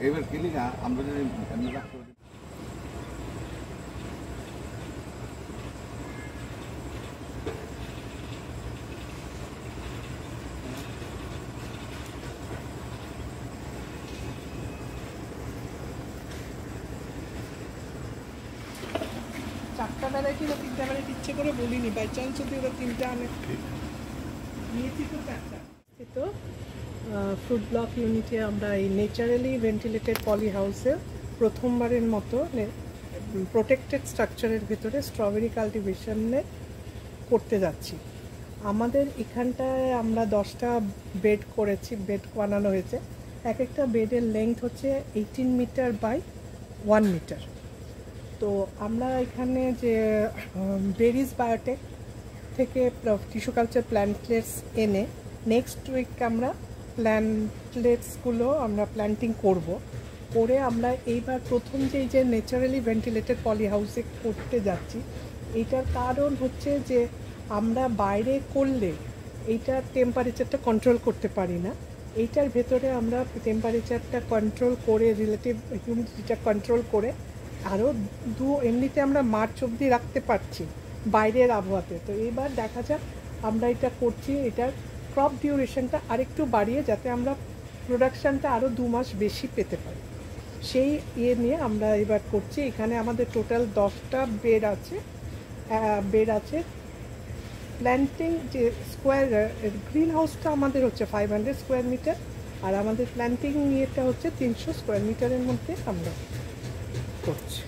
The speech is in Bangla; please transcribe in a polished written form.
এবার কিনি না আমরা যদি এমনি রাখতে পারি। চারটা ভ্যারাইটি বা তিনটা ভ্যারাইটি ইচ্ছে করে বলিনি, বাই চান্স যদি ওরা তিনটা আনে নিয়েছি তো চারটা। তো ফ্রুট ব্লক ইউনিটে আমরা এই ন্যাচারালি ভেন্টিলেটেড পলি হাউসে প্রথমবারের মতো প্রোটেক্টেড স্ট্রাকচারের ভেতরে স্ট্রবেরি কাল্টিভেশনে করতে যাচ্ছি। আমাদের এখানটায় আমরা 10টা বেড করেছি, বেড বানানো হয়েছে। এক একটা বেডের লেংথ হচ্ছে 18 মিটার বাই 1 মিটার। তো আমরা এখানে যে বেরিজ বায়োটেক থেকে টিস্যু কালচার প্ল্যান্টলেটস এনে নেক্সট উইক আমরা প্ল্যান্টলেটসগুলো আমরা প্ল্যান্টিং করে আমরা এইবার প্রথম যে ন্যাচারালি ভেন্টিলেটেড পলি হাউসে করতে যাচ্ছি। এইটার কারণ হচ্ছে যে আমরা বাইরে করলে এইটার টেম্পারেচারটা কন্ট্রোল করতে পারি না। এইটার ভেতরে আমরা টেম্পারেচারটা কন্ট্রোল করে, রিলেটিভ হিউমিডিটিটা কন্ট্রোল করে আরও এমনিতে আমরা মার্চ অবধি রাখতে পারছি বাইরের আবহাওয়াতে। তো এবার দেখা যাক, আমরা এটা করছি, এটার ক্রপ ডিউরেশনটা আরেকটু বাড়িয়ে যাতে আমরা প্রোডাকশানটা আরও 2 মাস বেশি পেতে পারি, সেই নিয়ে আমরা এবার করছি। এখানে আমাদের টোটাল 10টা বেড আছে। প্ল্যান্টিং যে স্কোয়ার গ্রিন হাউসটা আমাদের হচ্ছে 500 স্কোয়ার মিটার, আর আমাদের প্ল্যান্টিং ইয়েটা হচ্ছে 300 স্কোয়ার মিটারের মধ্যে আমরা করছি।